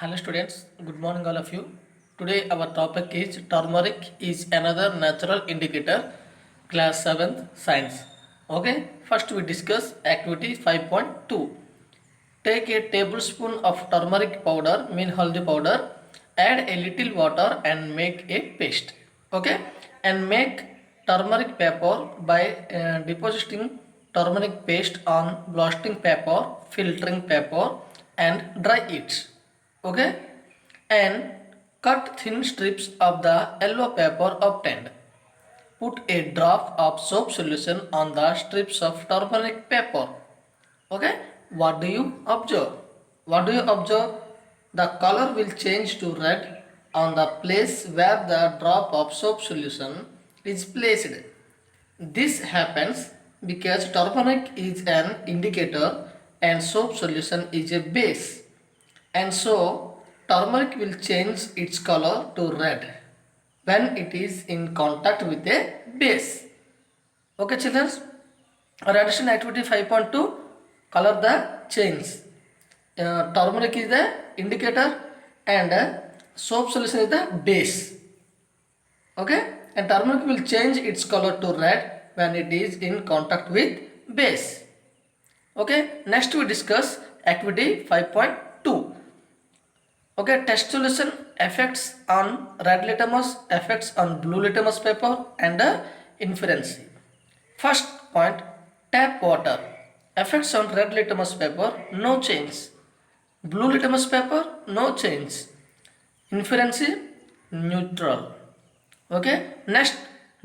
Hello students, good morning all of you. Today our topic is turmeric is another natural indicator, class 7th science. Okay, first we discuss activity 5.2. Take a tablespoon of turmeric powder, mean haldi powder, add a little water and make a paste. Okay, and make turmeric paper by depositing turmeric paste on blasting paper, filtering paper and dry it. Okay, and cut thin strips of the yellow paper obtained. Put a drop of soap solution on the strips of turmeric paper. Okay, what do you observe? What do you observe? The color will change to red on the place where the drop of soap solution is placed. This happens because turmeric is an indicator and soap solution is a base, and so turmeric will change its color to red when it is in contact with a base. Okay children, our addition activity 5.2, color the chains. Turmeric is the indicator and soap solution is the base. Okay, and turmeric will change its color to red when it is in contact with base. Okay, next we discuss activity 5.2. Okay, test solution effects on red litmus, effects on blue litmus paper and inference. First point, tap water. Effects on red litmus paper, no change. Blue litmus paper, no change. Inference, neutral. Okay, next,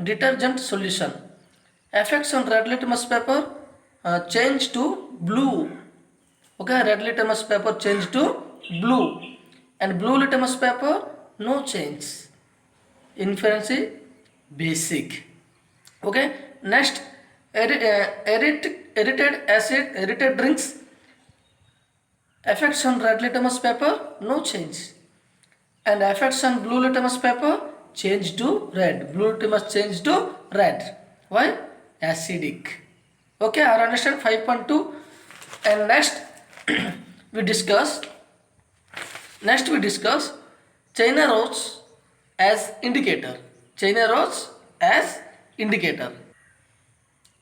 detergent solution. Effects on red litmus paper, change to blue. Okay, red litmus paper change to blue. And blue litmus paper, no change. Inference, basic. Okay, next, irritated drinks, effects on red litmus paper, no change, and effects on blue litmus paper, change to red. Blue litmus change to red. Why? Acidic. Okay, I understand 5.2. And next we discuss China rose as indicator. China rose as indicator.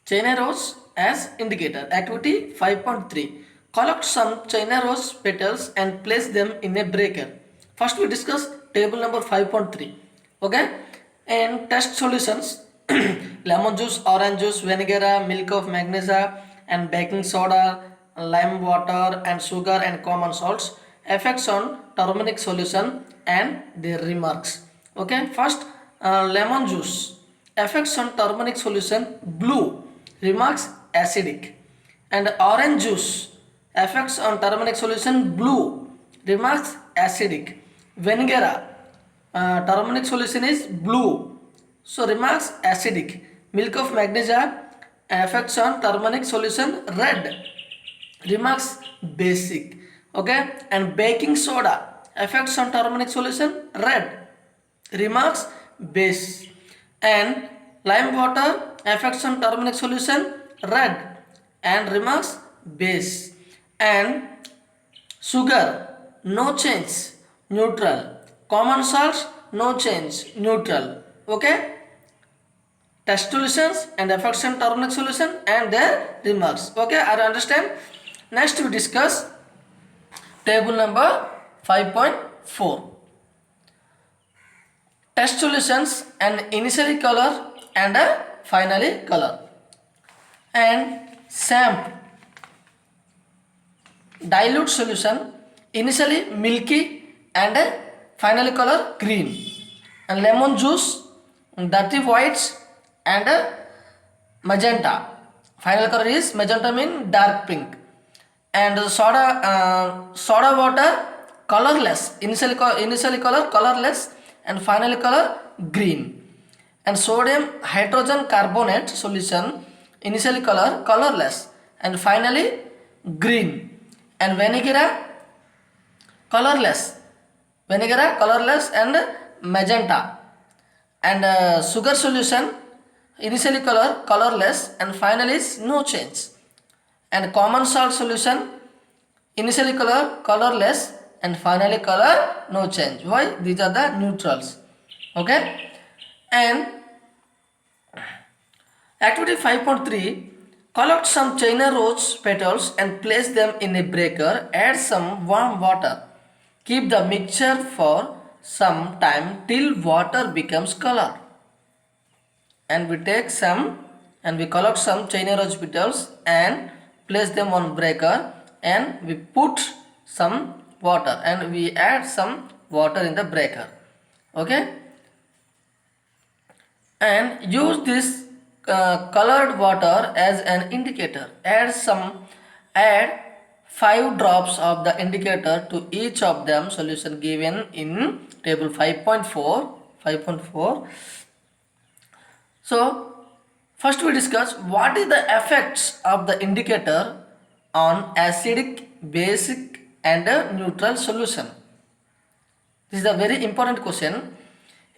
China rose as indicator. Activity 5.3. Collect some China rose petals and place them in a breaker. First we discuss table number 5.3. Okay, and test solutions lemon juice, orange juice, vinegar, milk of magnesia and baking soda, lime water and sugar and common salts. Effects on turmeric solution and their remarks. Okay, first lemon juice. Effects on turmeric solution, blue. Remarks, acidic. And orange juice. Effects on turmeric solution, blue. Remarks, acidic. Vinegar. Turmeric solution is blue. So remarks, acidic. Milk of magnesia. Effects on turmeric solution, red. Remarks, basic. Okay, and baking soda. Effects on turmeric solution, red. Remarks, base. And lime water, effects on turmeric solution, red. And remarks, base. And sugar, no change, neutral. Common salts, no change, neutral. Okay, test solutions and effects on turmeric solution and their remarks. Okay, I understand. Next we discuss table number 5.4. Test solutions and initially color and finally color. And samp, dilute solution, initially milky and finally color green. And lemon juice, dirty whites and magenta. Final color is magenta, mean dark pink. And soda water, colorless. Initially color colorless and finally color green. And sodium hydrogen carbonate solution, initially color colorless and finally green. And vinegar colorless and magenta. And sugar solution, initially color colorless and finally is no change. And common salt solution, initially color colorless and finally color no change. Why? These are the neutrals. Okay, and activity 5.3, collect some China rose petals and place them in a breaker. Add some warm water. Keep the mixture for some time till water becomes color. And we take some and we collect some China rose petals and place them on breaker, and we put some water and we add some water in the breaker. Okay, and use this colored water as an indicator. Add 5 drops of the indicator to each of them. Solution given in table 5.4. So first we discuss what is the effects of the indicator on acidic, basic and a neutral solution. This is a very important question.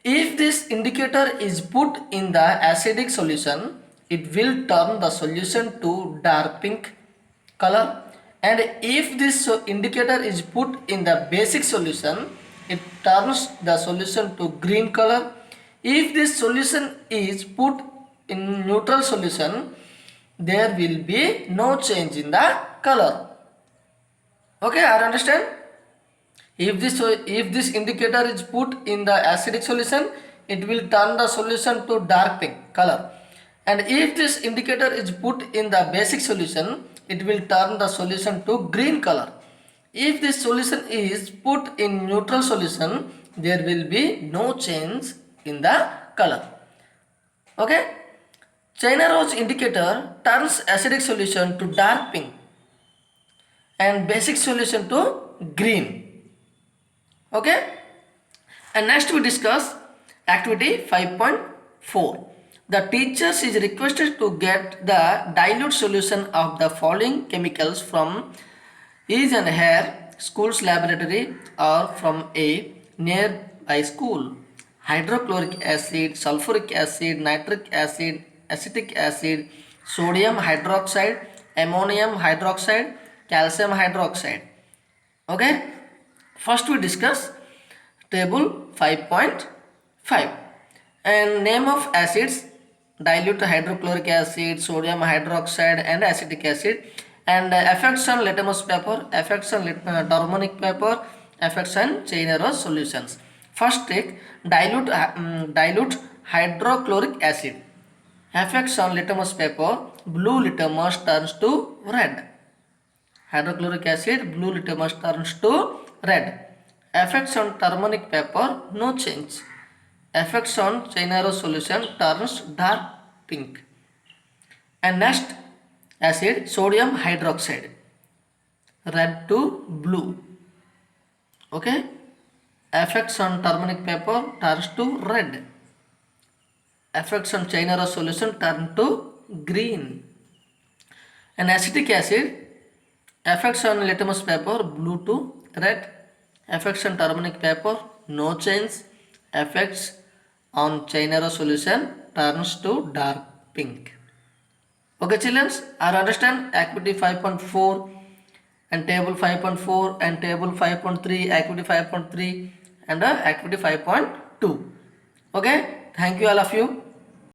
If this indicator is put in the acidic solution, it will turn the solution to dark pink color, and if this indicator is put in the basic solution, it turns the solution to green color. If this solution is put in neutral solution, there will be no change in the color. Okay, I understand. If this indicator is put in the acidic solution, it will turn the solution to dark pink color, and if this indicator is put in the basic solution, it will turn the solution to green color. If this solution is put in neutral solution, there will be no change in the color. Okay, China rose indicator turns acidic solution to dark pink and basic solution to green. Okay, and next we discuss activity 5.4. The teachers is requested to get the dilute solution of the following chemicals from his and her school's laboratory or from a nearby school. Hydrochloric acid, sulfuric acid, nitric acid, acetic acid, sodium hydroxide, ammonium hydroxide, calcium hydroxide. Okay, first we discuss table 5.5 and name of acids: dilute hydrochloric acid, sodium hydroxide and acetic acid, and effects on litmus paper, effects on turmeric paper, effects on China rose solutions. First take dilute hydrochloric acid. Effects on litmus paper: blue litmus turns to red. Hydrochloric acid, blue litmus turns to red. Effects on turmeric paper, no change. Effects on China rose solution, turns dark pink. And next acid, sodium hydroxide, red to blue. Okay, effects on turmeric paper, turns to red. Effects on China rose solution, turn to green. And acetic acid, effects on litmus paper, blue to red. Effects on turmeric paper, no change. Effects on China rose solution, turns to dark pink. Okay children, I understand activity 5.4 and table 5.4 and table 5.3, activity 5.3 and activity 5.2. Okay, thank you all of you.